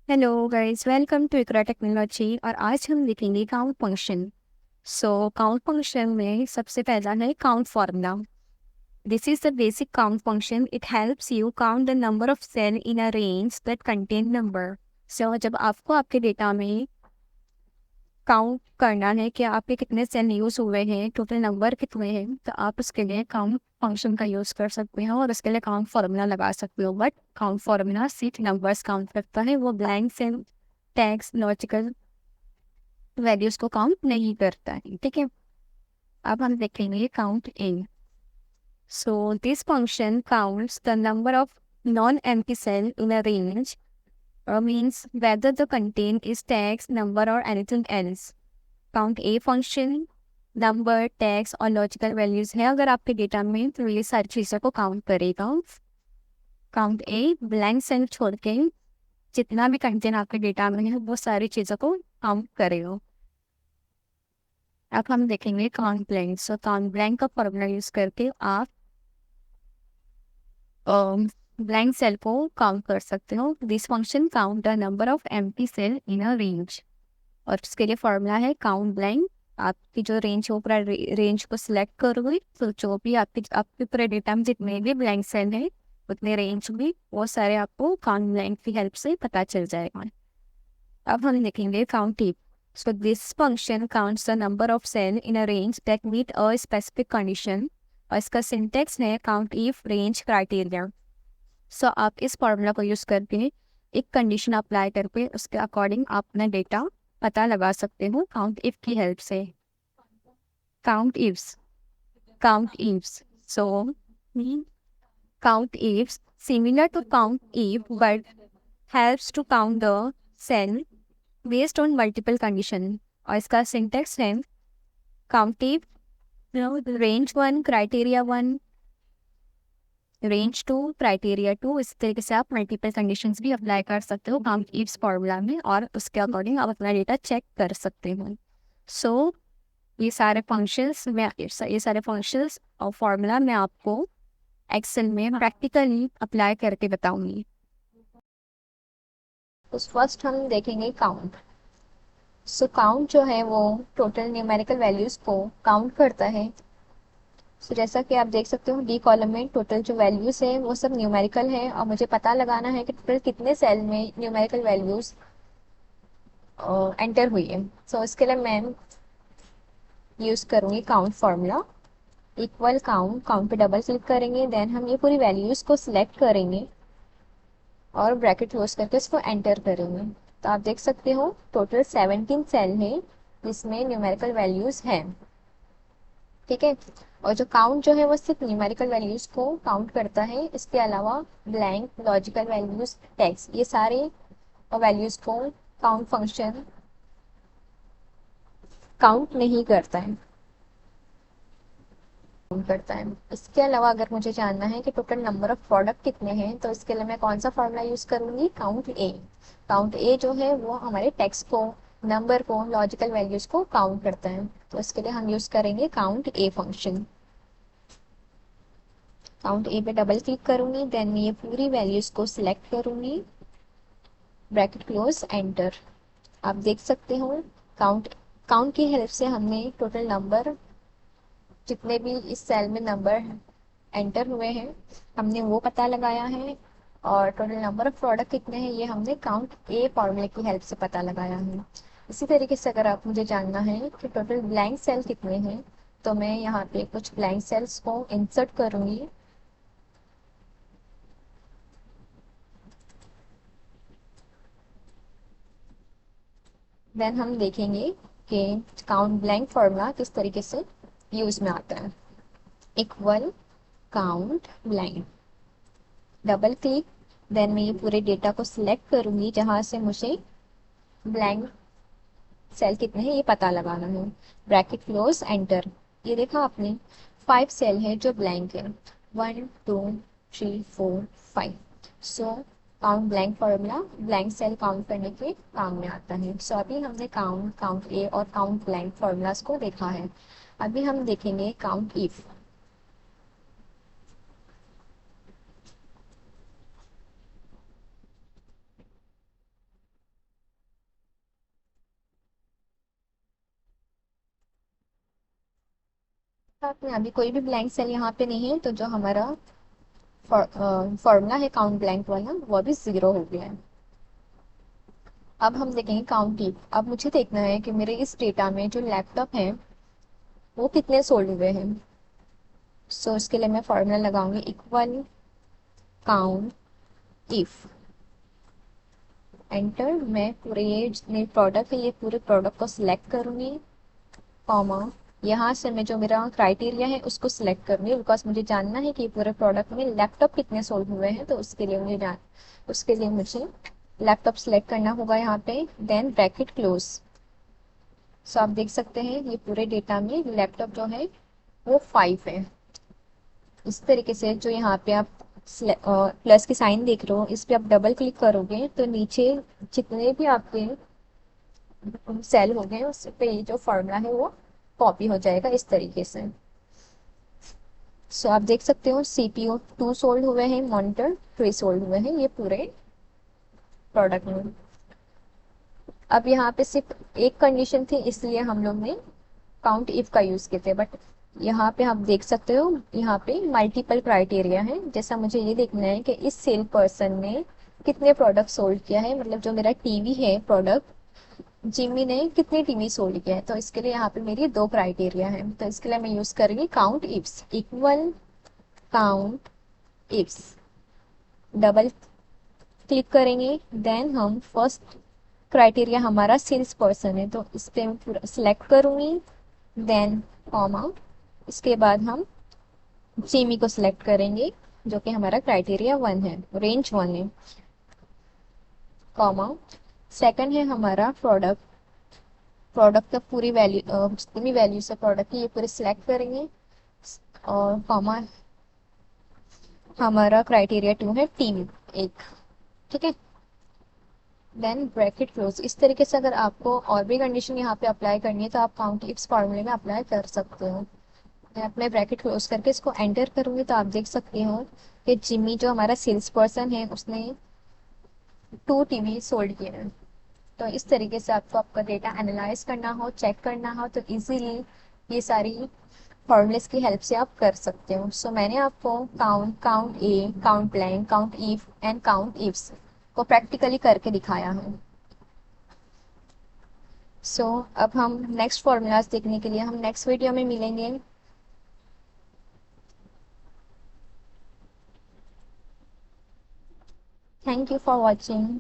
Hello guys, welcome to Iqra technology. और आज हम देखेंगे काउंट फंक्शन। काउंट फंक्शन में सबसे पहला है count formula. This is the basic count function. It helps you count the number of cell in a range that contain number. जब आपको आपके डेटा में काउंट करना है कि आपके कितने सेल यूज हुए हैं, टोटल नंबर कितने हैं, तो आप उसके लिए काउंट फंक्शन का यूज कर सकते हो और उसके लिए काउंट फार्मूला लगा सकते हो। बट काउंट फार्मूला सिर्फ नंबर्स काउंट करता है, वो blank cell, tags, logical values को काउंट नहीं करता है। ठीक है, अब हम देखेंगे count in. This function counts the number of non empty cell in a range, means whether the content is text, number or anything else. Count a function number, tags और लॉजिकल वैल्यूज है अगर आपके data में, तो ये सारी चीज़ों को काउंट करेगा। काउंट ए ब्लैंक सेल छोड़ के जितना भी कंटेंट आपके डेटा में है वो सारी चीज़ों को काउंट करेगा। अब हम देखेंगे काउंट ब्लैंक। काउंट ब्लैंक का फॉर्मूला यूज करके आप ब्लैंक सेल को काउंट कर सकते हो। This function count the number of empty cell in a range, और उसके लिए फॉर्मूला है काउंट ब्लैंक। आपकी जो रेंज है, पूरा रेंज को सिलेक्ट करोगे तो जो भी आपके पूरे डेटा में जितने भी ब्लैंक सेल है, उतने रेंज भी वो सारे आपको काउंट ब्लैंक की हेल्प से पता चल जाएगा। अब हम देखेंगे count if. This function counts the number of cell in a range that meet a specific condition, और इसका सिंटेक्स है काउंट इफ रेंज क्राइटेरिया। आप इस फॉर्मूला को यूज करके एक कंडीशन अप्लाई करके उसके अकॉर्डिंग आप अपना डेटा पता लगा सकते हो काउंट इफ की हेल्प से। Count ifs, count ifs so count ifs similar to count if but helps to count the cell based on multiple condition, और इसका सिंटेक्स है count if range one criteria one, range two criteria two. इस तरीके से आप multiple conditions भी apply कर सकते हो काउंट इफ्स फॉर्मूला में, और उसके अकॉर्डिंग आप अपना डेटा चेक कर सकते हो। सो ये सारे फंक्शंस और फॉर्मूला मैं आपको एक्सेल में प्रैक्टिकली अप्लाई करके बताऊंगी। तो फर्स्ट हम देखेंगे काउंट। काउंट जो है वो टोटल न्यूमेरिकल वैल्यूज को काउंट करता है। जैसा कि आप देख सकते हो डी कॉलम में टोटल जो वैल्यूज है वो सब न्यूमेरिकल है, और मुझे पता लगाना है कि टोटल कितने सेल में न्यूमेरिकल वैल्यूज एंटर हुई है। इसके लिए मैं यूज करूंगी count formula. Equal count, count पे डबल क्लिक करेंगे, देन हम ये पूरी वैल्यूज को सिलेक्ट करेंगे और ब्रैकेट क्लोज करके इसको एंटर करेंगे। तो आप देख सकते हो टोटल 17 सेल है जिसमें न्यूमेरिकल वैल्यूज हैं। ठीक है, और जो काउंट जो है वो सिर्फ न्यूमेरिकल वैल्यूज को काउंट करता है, इसके अलावा ब्लैंक, लॉजिकल वैल्यूज, टेक्स्ट, ये सारे वैल्यूज को काउंट फंक्शन काउंट नहीं करता है। इसके अलावा अगर मुझे जानना है कि टोटल नंबर ऑफ प्रोडक्ट कितने हैं, तो इसके लिए मैं कौन सा फॉर्मूला यूज करूंगी, काउंट ए। काउंट ए जो है वो हमारे टेक्स्ट को, नंबर को, लॉजिकल वैल्यूज को काउंट करता है। तो इसके लिए हम यूज करेंगे काउंट ए फंक्शन। काउंट ए पे डबल क्लिक करूंगी, देन मैं ये पूरी वैल्यूज को सिलेक्ट करूंगी, ब्रैकेट क्लोज, एंटर। आप देख सकते हो काउंट काउंट की हेल्प से हमने टोटल नंबर, जितने भी इस सेल में नंबर एंटर हुए हैं, हमने वो पता लगाया है, और टोटल नंबर ऑफ प्रोडक्ट कितने हैं ये हमने काउंट ए फॉर्मूले की हेल्प से पता लगाया है। इसी तरीके से अगर आप मुझे जानना है कि टोटल ब्लैंक सेल कितने हैं, तो मैं यहाँ पे कुछ ब्लैंक सेल्स को इंसर्ट करूंगी। देन हम देखेंगे कि काउंट ब्लैंक फॉर्मूला किस तरीके से यूज में आता है। Equal count blank, double click, then मैं ये पूरे डेटा को सिलेक्ट करूंगी जहां से मुझे ब्लैंक सेल कितने हैं ये पता लगाना है, ब्रैकेट क्लोज, एंटर। ये देखा आपने 5 सेल है जो ब्लैंक है, 1 2 3 4 5। Count blank formula blank cell count करने के काम में आता है। अभी हमने काउंट, काउंट ए और काउंट ब्लैंक फॉर्मूलाज को देखा है। अभी हम देखेंगे काउंट इफ। आपने अभी कोई भी ब्लैंक सेल यहाँ पे नहीं है, तो जो हमारा फॉर्मूला है काउंट ब्लैंक वाला वो भी ज़ीरो हो गया है। अब हम देखेंगे काउंट ईफ। अब मुझे देखना है कि मेरे इस डेटा में जो लैपटॉप है वो कितने सोल्ड हुए हैं। सो इसके लिए मैं फॉर्मूला लगाऊंगी इक्वल काउंट इफ एंटर। मैं पूरे ये जितने प्रोडक्ट है ये पूरे प्रोडक्ट को सिलेक्ट करूंगी, कॉमा यहाँ से मैं जो मेरा क्राइटेरिया है उसको सिलेक्ट करूंगी, बिकॉज मुझे जानना है कि पूरे प्रोडक्ट में लैपटॉप कितने सोल्ड हुए हैं। तो उसके लिए मुझे लैपटॉप सिलेक्ट करना होगा यहाँ पे, देन ब्रैकेट क्लोज। सो आप देख सकते हैं ये पूरे डेटा में लैपटॉप जो है वो 5 है। इस तरीके से जो यहाँ पे आप प्लस की साइन देख रहे हो इस पे आप डबल क्लिक करोगे तो नीचे जितने भी आपके सेल हो गए उस पे ये जो फॉर्मूला है वो कॉपी हो जाएगा इस तरीके से। सो आप देख सकते हो सीपीयू 2 सोल्ड हुए हैं, मॉनिटर 3 सोल्ड हुए हैं ये पूरे प्रोडक्ट में। अब यहाँ पे सिर्फ एक कंडीशन थी इसलिए हम लोग ने काउंट इफ का यूज किए थे, बट यहाँ पे आप देख सकते हो यहाँ पे मल्टीपल क्राइटेरिया है। जैसा मुझे ये देखना है कि इस सेल पर्सन ने कितने प्रोडक्ट सोल्ड किया है, मतलब जो मेरा टीवी है प्रोडक्ट जिमी ने कितने टीवी सोल्ड किया है। तो इसके लिए यहाँ पे मेरी 2 क्राइटेरिया है, तो इसके लिए मैं यूज करूंगी count ifs equal count ifs. Double click करेंगे, देन हम फर्स्ट क्राइटेरिया हमारा सेल्स पर्सन है तो इस पे मैं पूरा सिलेक्ट करूंगी, देन कॉमा इसके बाद हम जिमी को सिलेक्ट करेंगे जो कि हमारा क्राइटेरिया 1 है, रेंज 1 है, कॉमा सेकंड है हमारा प्रोडक्ट। प्रोडक्ट का पूरी वैल्यू जितनी भी वैल्यूज है प्रोडक्ट की ये पूरे सिलेक्ट करेंगे, और कॉमा हमारा क्राइटेरिया 2 है टीवी 1। ठीक है, देन ब्रैकेट क्लोज। इस तरीके से अगर आपको और भी कंडीशन यहाँ पे अप्लाई करनी है तो आप काउंट इफ्स फॉर्मूले में अप्लाई कर सकते हो। मैं अपने ब्रैकेट क्लोज करके इसको एंटर करूंगी तो आप देख सकते हो कि जिमी जो हमारा सेल्स पर्सन है उसने 2 टीवी सोल्ड किए हैं। तो इस तरीके से आपको आपका डेटा एनालाइज करना हो, चेक करना हो तो इजीली ये सारी फॉर्मूलेस की हेल्प से आप कर सकते हो। सो मैंने आपको count, count A, count blank, count if and count ifs को प्रैक्टिकली करके दिखाया है। सो अब हम नेक्स्ट फॉर्मूलाज देखने के लिए हम नेक्स्ट वीडियो में मिलेंगे। Thank you for watching.